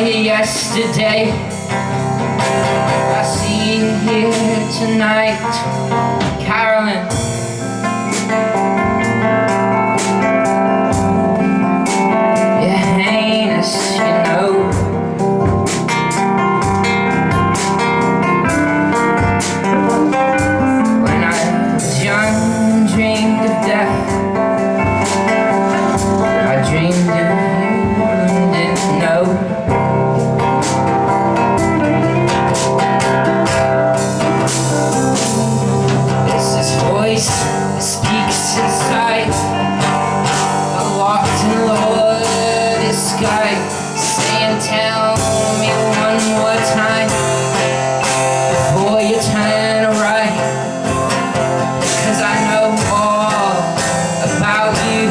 Yesterday, I see you here tonight, Carolyn. You're heinous, you know. When I was young, dreamed of death. I dreamed of you and didn't know. Speaks inside, locked in the sky, saying, tell me one more time before you turn right, 'cause I know all about you,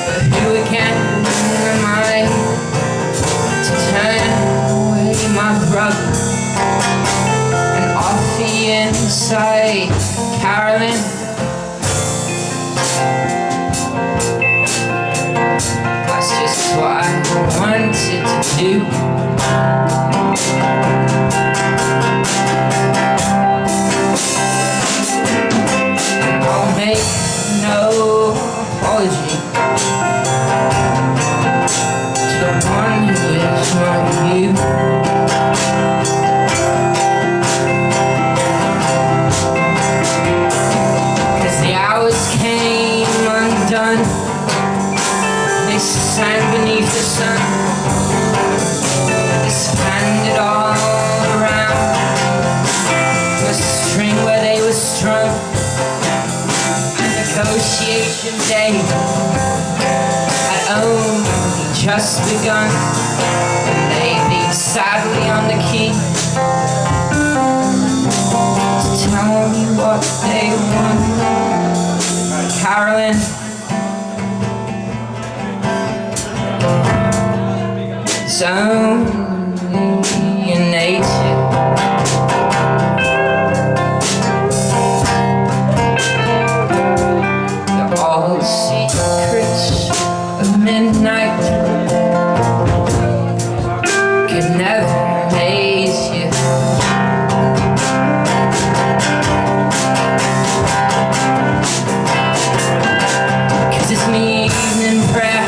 but who again am I to turn away my brother and off the inside, Carolyn? That's just what I want. do. I'll make no apology to the one who is not you. Cause the hours came undone, they sang beneath the sun, they spanned all around the string where they were strung. Negotiation day had only just begun. They beat sadly on the key to tell me what they want. Carolyn, it's only in nature. All the secrets of midnight can never amaze you. Cause it's me evening prayer,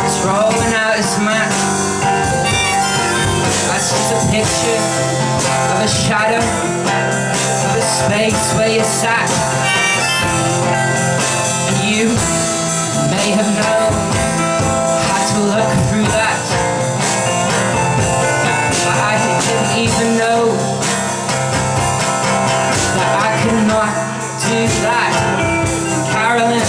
it's rolling out its mat. That's just a picture of a shadow of a space where you sat. You may have known how to look through that, but I didn't even know that I could not do that. Carolyn,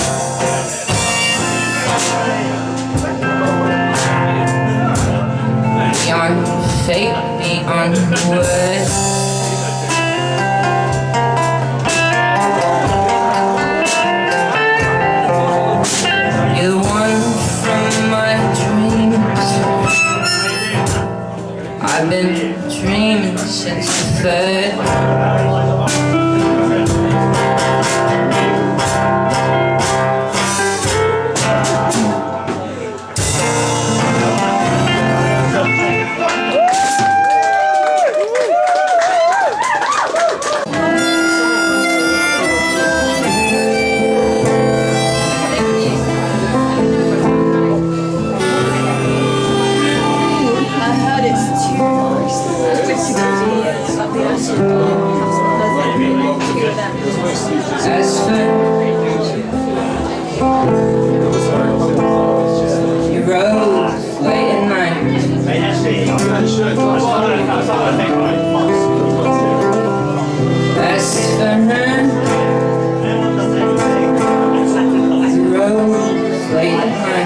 beyond fate, beyond words, I've been dreaming since the third. As for you rose late at night, as for her, you rose late at night.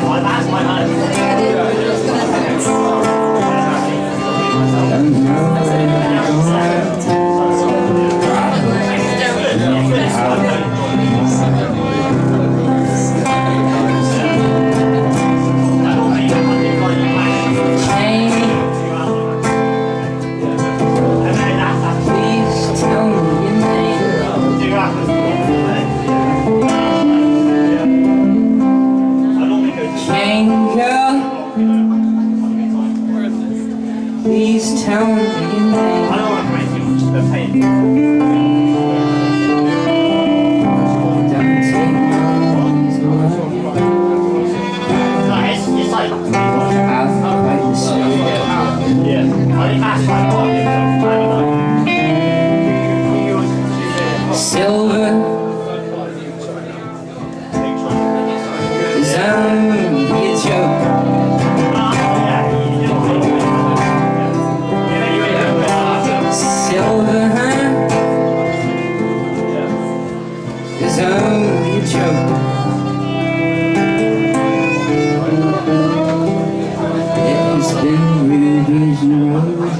Please tell me your name. I don't want to break too much of the pain. Don't take long to love. It's like I'll fight the same. Yeah. Silver is only a joke. It's only a joke. It has been rubies and roses.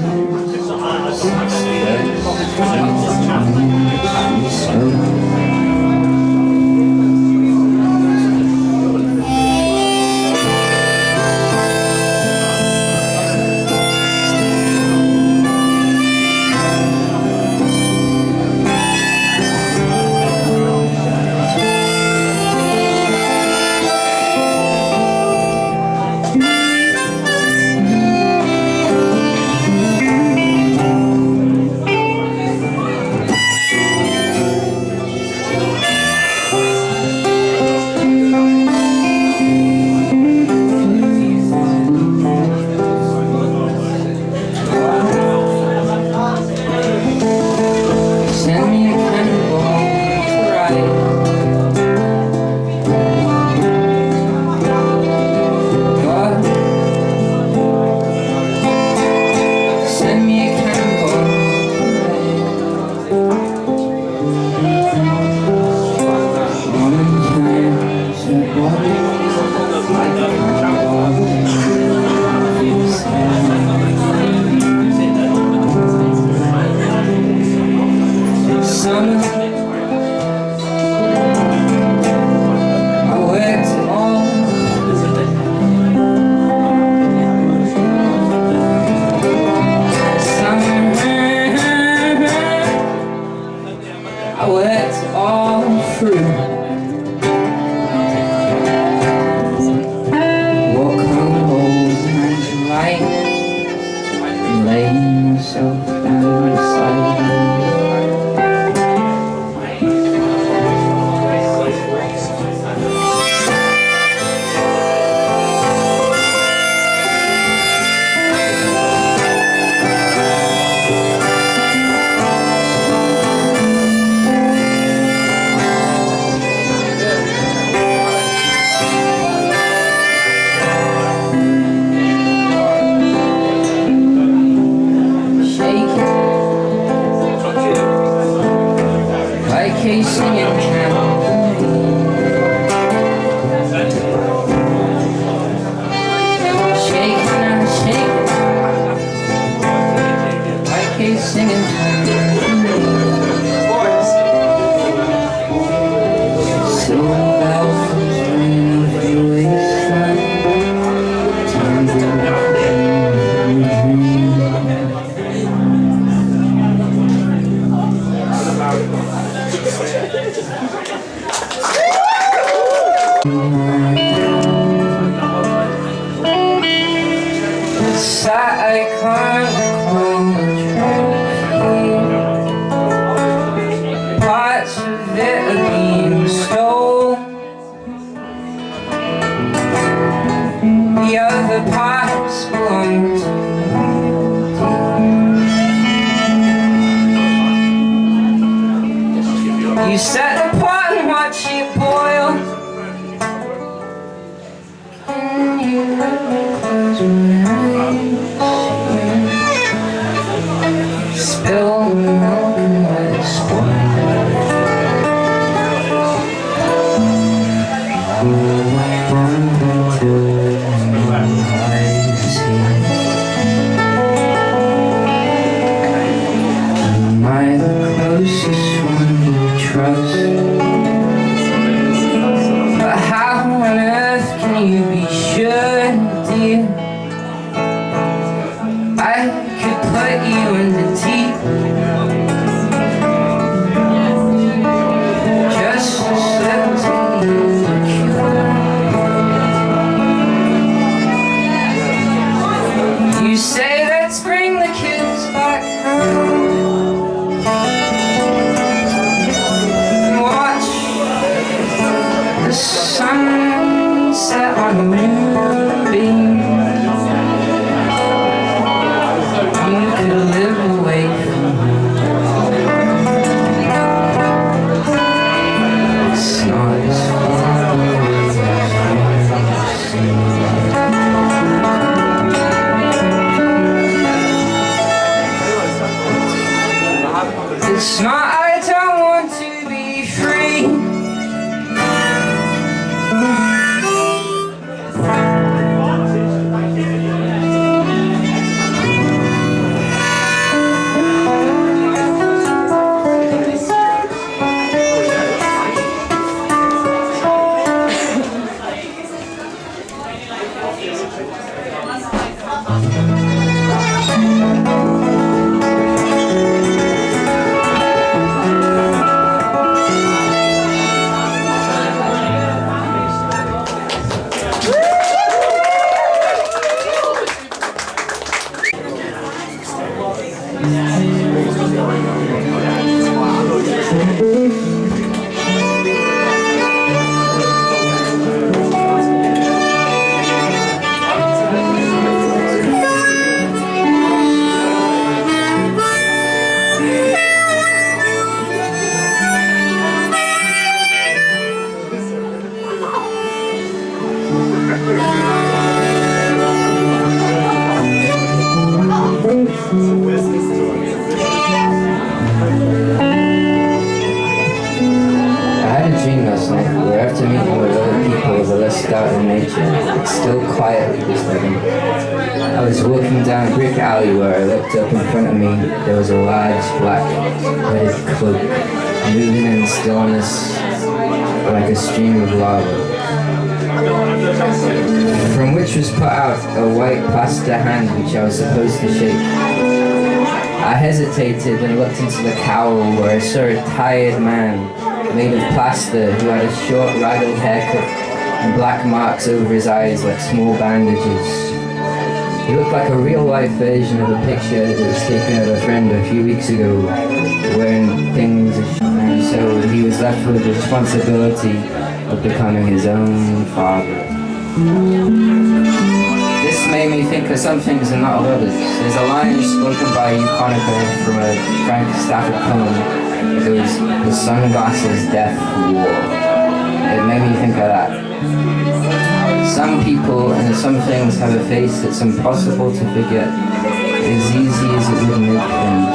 You set the pot and watch it boil. Can you let me close my eyes? Spill the milk and let it spoil. Oh, I wonder to am I the closest one you trust? But how on earth can you be sure, dear? I could put you in the deep, just to slip to you. You say let's bring the kids back home. The sun set on the moonbeam. You could live away from home. It's not as far away as you seem. It's not, I don't want to be free. out in nature, but still quietly disturbing. I was walking down a brick alley where I looked up in front of me. There was a large black hooded cloak, moving in stillness like a stream of lava, from which was put out a white plaster hand which I was supposed to shake. I hesitated and looked into the cowl where I saw a tired man made of plaster who had a short ragged haircut and black marks over his eyes like small bandages. He looked like a real-life version of a picture that was taken of a friend a few weeks ago, wearing things, and so he was left with the responsibility of becoming his own father. This made me think of some things and not of others. There's a line spoken by Euconica from a Frank Stafford poem that goes, "The sunglasses death wore." It made me think of that. Some people and some things have a face that's impossible to forget, as easy as it would make things.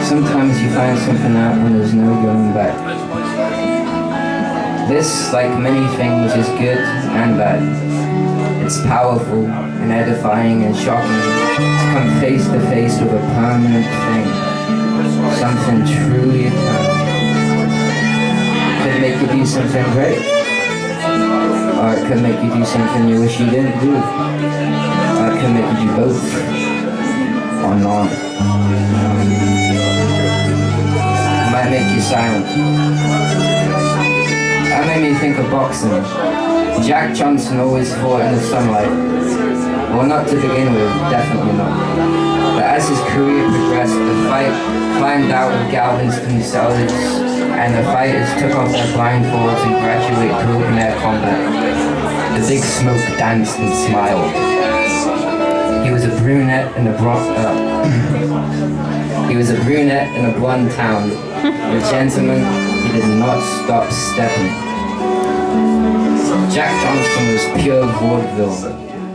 Sometimes you find something out and there's no going back. This, like many things, is good and bad. It's powerful and edifying and shocking to come face to face with a permanent thing, something truly eternal. It could make you do something great, or it could make you do something you wish you didn't do, or it could make you do both, or not. It might make you silent. That made me think of boxing. Jack Johnson always fought in the sunlight. Well, not to begin with, definitely not. But as his career progressed, the fight climbed out of Galveston cellars, and the fighters took off their blindfolds and graduated to open-air combat. The big smoke danced and smiled. He was a brunette in a blonde town. The gentleman, he did not stop stepping. Jack Johnson was pure vaudeville,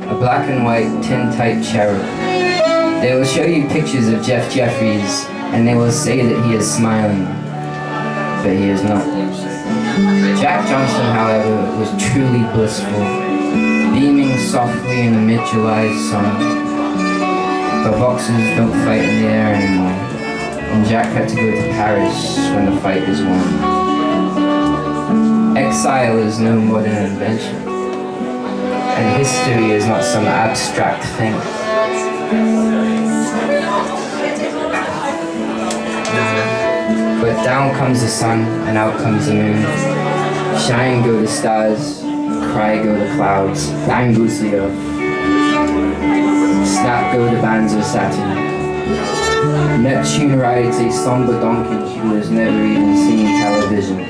a black and white tin-type cherub. They will show you pictures of Jeff Jeffries, and they will say that he is smiling, but he is not. Jack Johnson, however, was truly blissful, beaming softly in the mid-July sun. But boxers don't fight in the air anymore, and Jack had to go to Paris when the fight was won. Exile is no modern invention, and history is not some abstract thing. But down comes the sun, and out comes the moon. Shine go the stars, cry go the clouds, bang goes the earth. Snap go the bands of Saturn. Neptune rides a somber donkey who has never even seen television.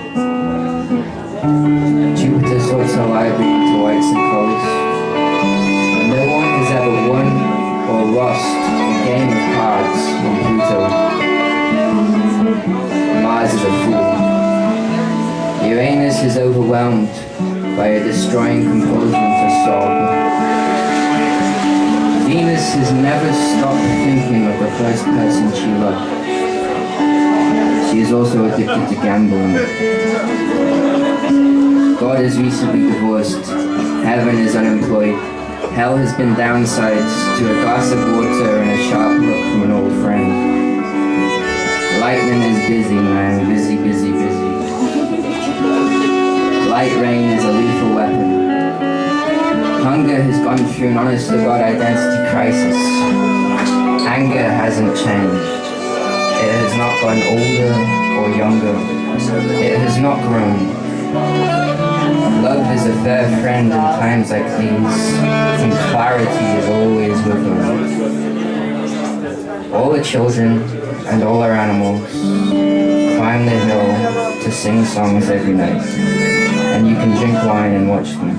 Jupiter sorts her library into whites and colors. No one has ever won or lost a game of cards on Pluto. Mars is a fool. Uranus is overwhelmed by a destroying compulsion for Sol. Venus has never stopped thinking of the first person she loved. She is also addicted to gambling. God is recently divorced. Heaven is unemployed. Hell has been downsized to a glass of water and a sharp look from an old friend. Lightning is busy, man. Busy, busy, busy. Light rain is a lethal weapon. Hunger has gone through an honest-to-God identity crisis. Anger hasn't changed. It has not gotten older or younger. It has not grown. Love is a fair friend in times like these, and clarity is always with them. All the children and all our animals climb the hill to sing songs every night, and you can drink wine and watch them.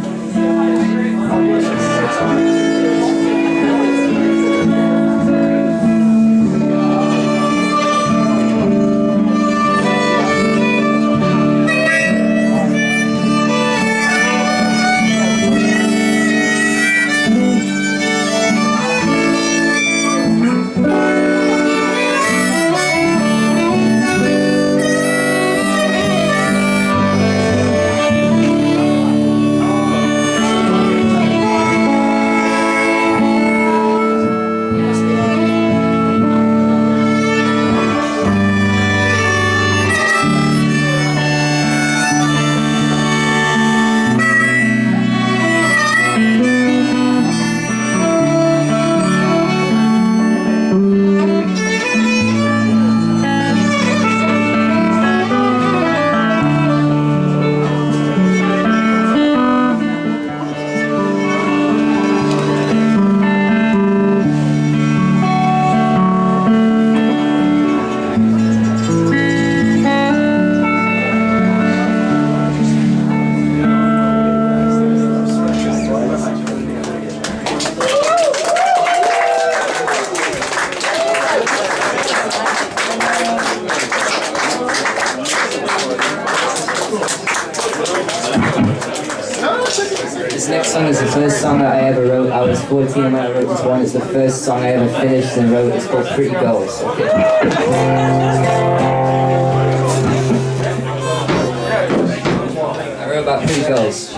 This next song is the first song that I ever wrote. I was 14 when I wrote this one. It's the first song I ever finished and wrote. It's called Pretty Girls. Okay. I wrote about pretty girls.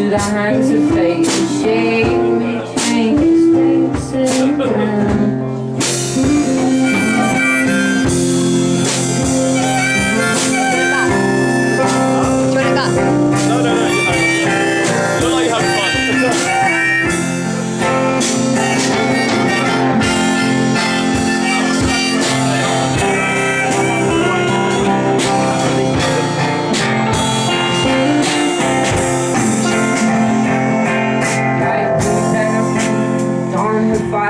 The hands of fate, she may change, stay around.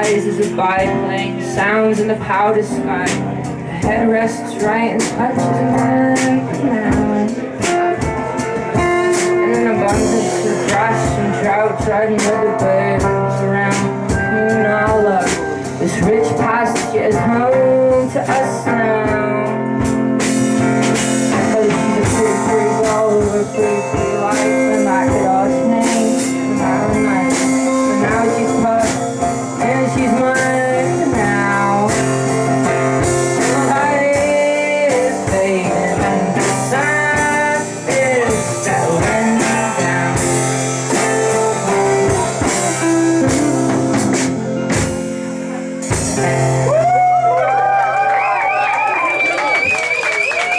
Is a biplane, sounds in the powder sky. The head rests right and touches the ground. And an abundance of brush and drought, riding with the birds around. Moon all up, this rich pasture is home to us now. But she's a pretty, pretty girl with a pretty, pretty life, and I could all change from now to night. But now she's puffed. And she's mine now. The light is fading and the sun is settling down.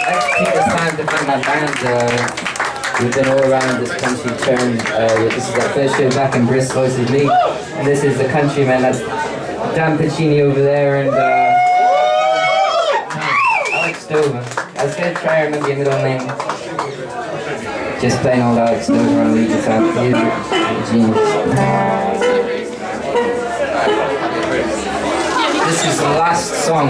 Let's take this time to thank my band. We've been all around this country touring. This is our first show back in Bristol. This is me. This is the countryman, that's Dan Pacini over there, and Alex Dover. I was going to try and remember your middle name. Just plain old Alex Dover on lead guitar. He's a genius. This is the last song.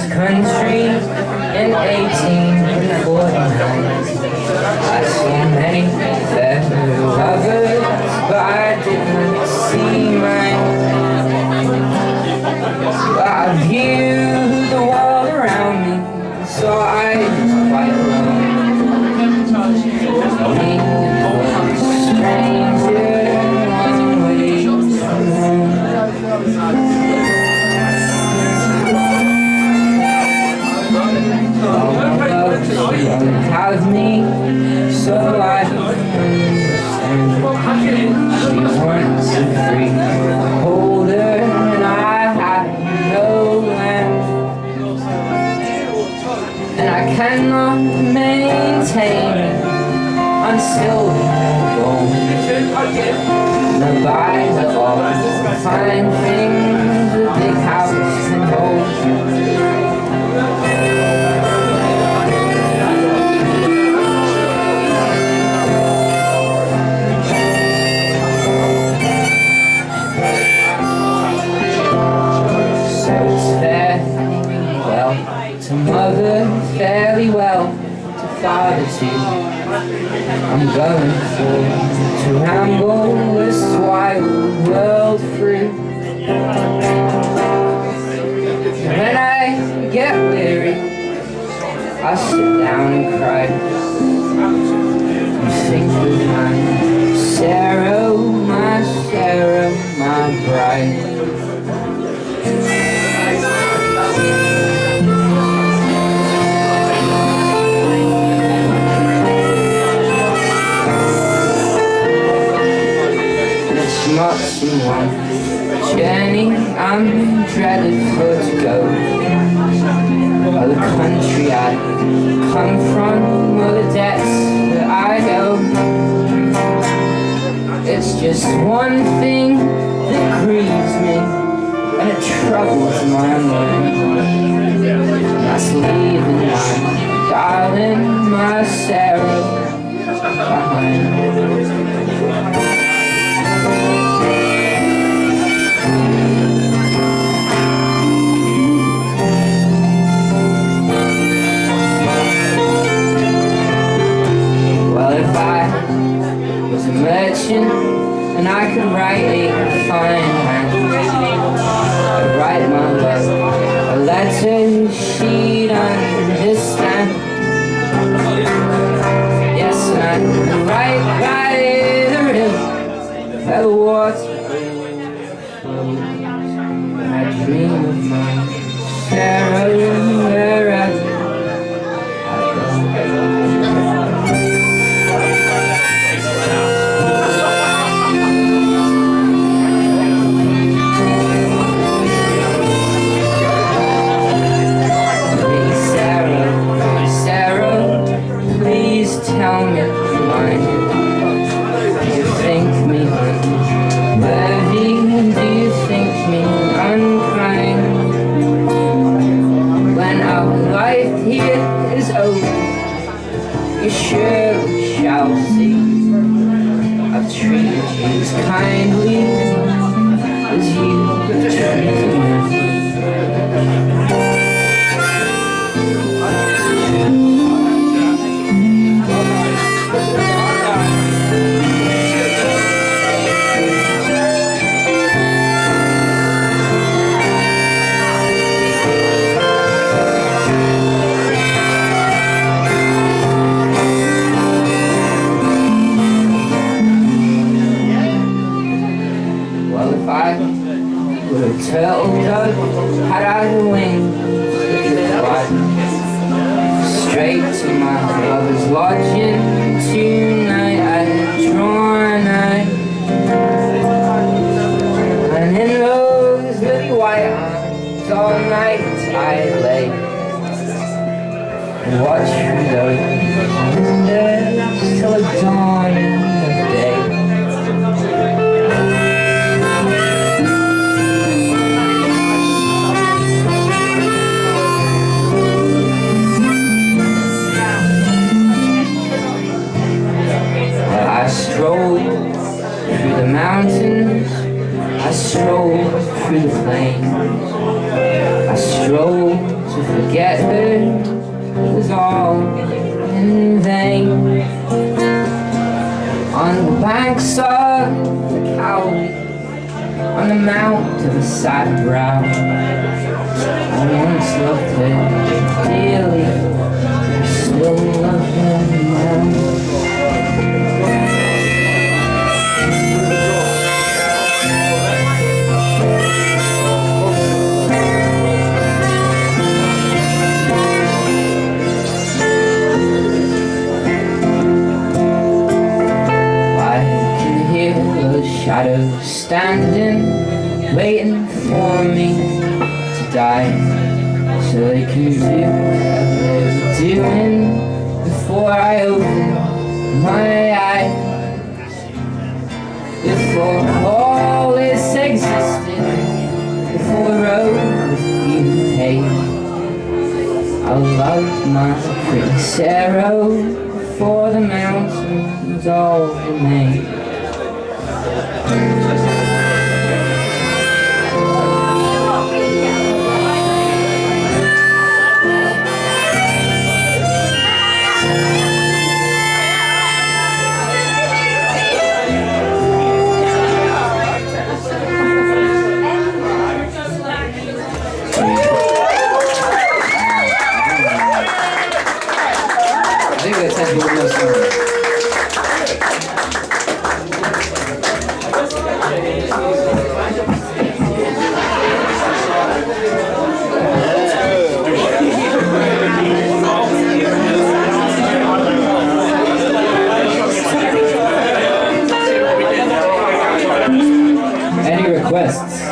Country in 1849, I saw many fair lovers, but I didn't see mine. I viewed the world around cannot maintain it. I'm still born. Now by the all fine things a big house can hold. So it's fair, well, to mother, fairly well to father too. I'm going to ramble this wild world through. When I get weary, I sit down and cry and think of my Sarah, my bride. Not someone journey I'm dreaded for to go, or the country I come from, or the debts that I owe. It's just one thing that grieves me and it troubles my mind. That's leaving my darling, my Sarah behind. Merchant, and I could write a fine hand. I'd write my love a letter she'd understand. Yes, and I'd write by the river where the water flows. And I dream of my Sarah wherever I go. Tell me mine. Do you think me unworthy? Do you think me unkind? When our life here is over, you surely shall see I've treated you as kindly as you treated me. Turtle dove had I the wings that could fly straight to my lover's lodging tonight. I had drawn knife, and in those lily white arms all night I lay and watched through those windows till the dawn of day. I strolled through the mountains, I strolled through the plains, I strolled to forget her, it was all in vain. On the banks of the Cowley, on the mount of a sad brow, I once loved her dearly, I still love her now. Shadows standing, waiting for me to die, so they can do whatever they do before I open my eyes, before all this existed, before the road was even paved. I loved my pretty Sarah before the mountains all remained. Any requests?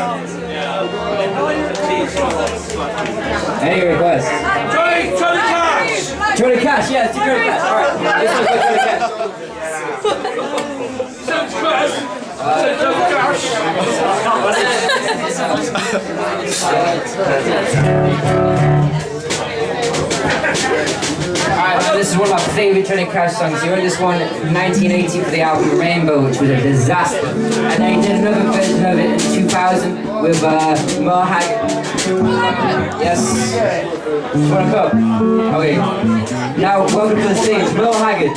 Any requests? Johnny Cash! Johnny Cash, yes, Johnny Cash. Alright, this one's for Johnny Cash. Alright, so this is one of my favourite Johnny Cash songs. He wrote this one in 1980 for the album Rainbow, which was a disaster. And then he did another version of it in 2000 with Merle Haggard. Yes. Do you want to come? Okay. Now, welcome to the stage, Merle Haggard.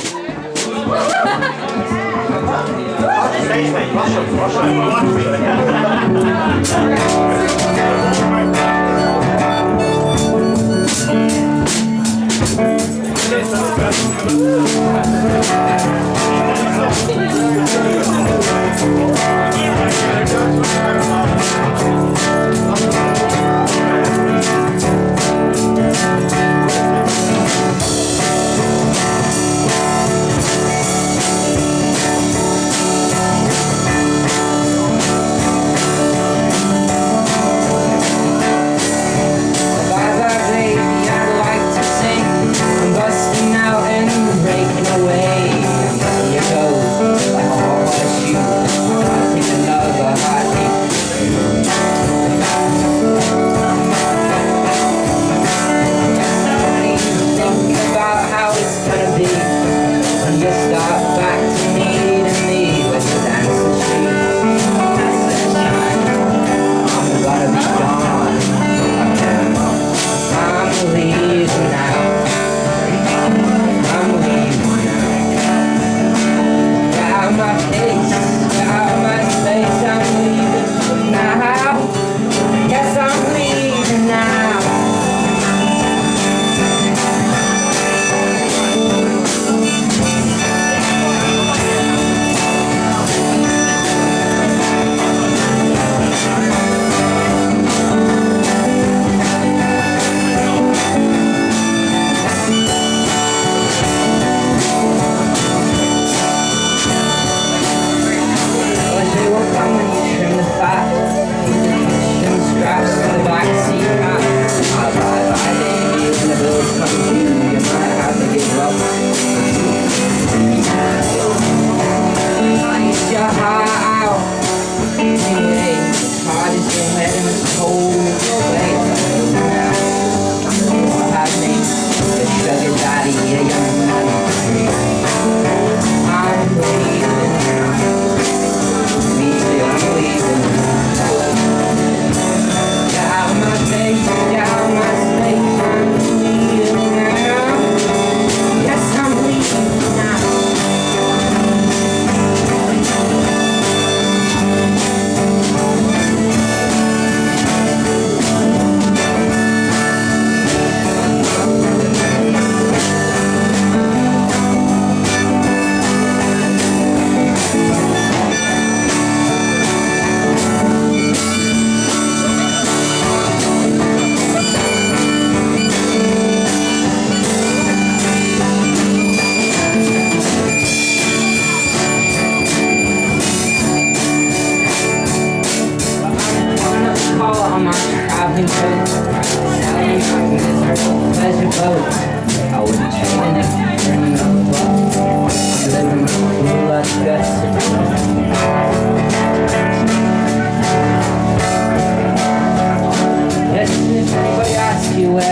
I wouldn't trade anything for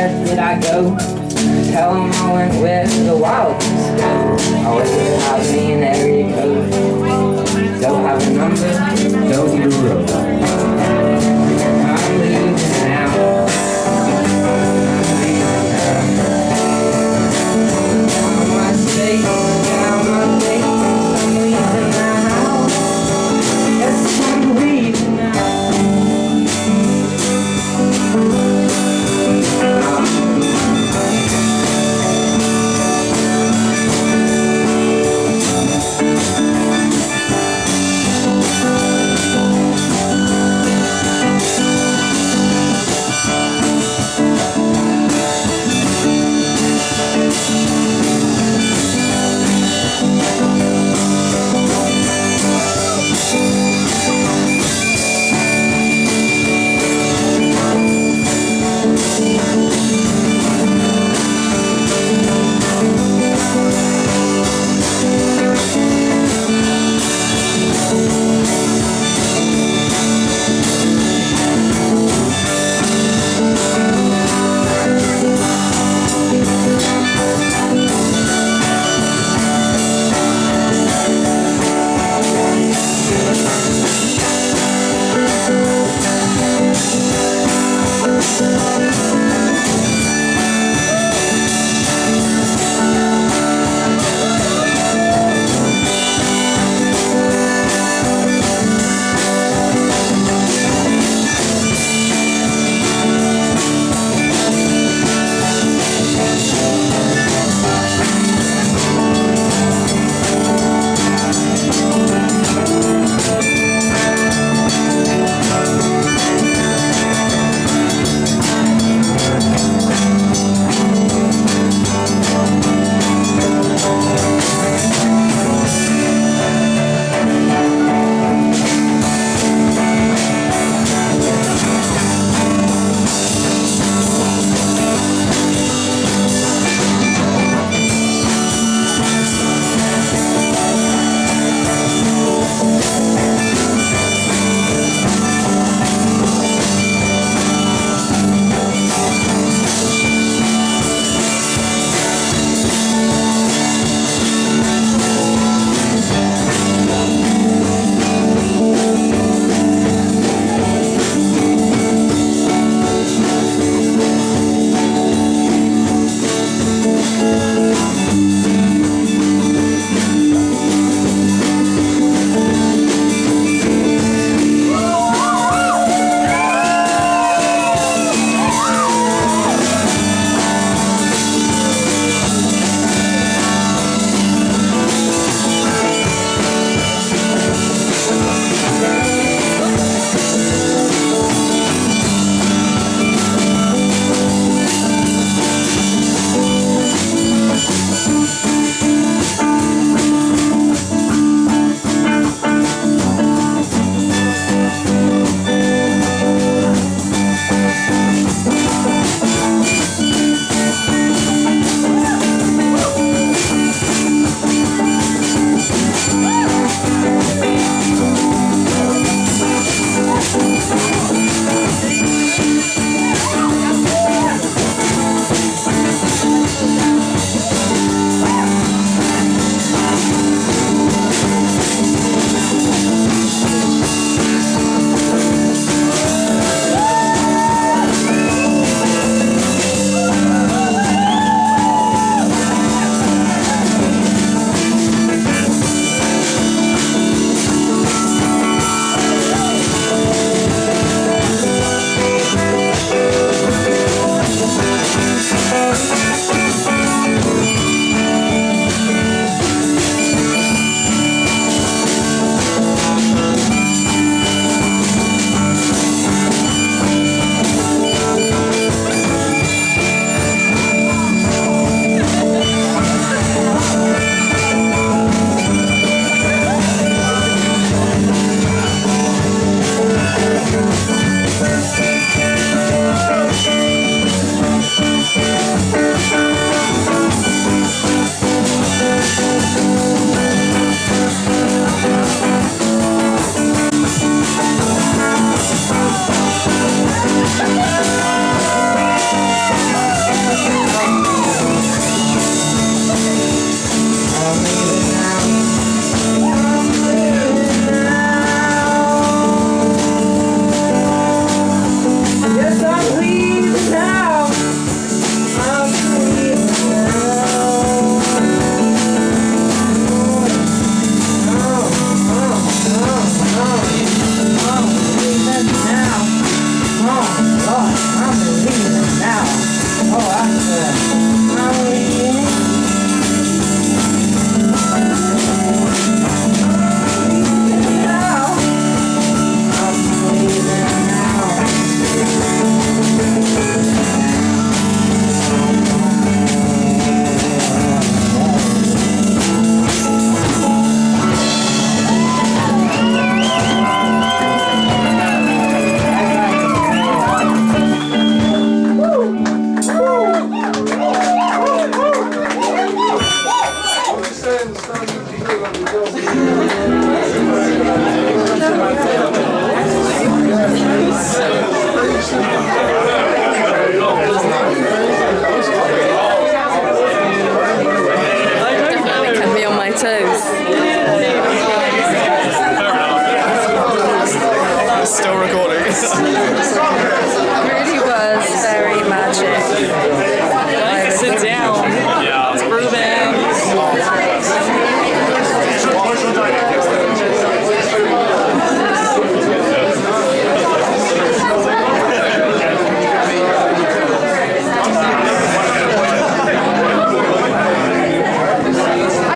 where did I go? Tell them I went where the wild geese go. I went without me an area code. Don't have a number, don't need a road. I'm leaving now. Down my state, down my face, I'm leaving now. Yes, I'm leaving now.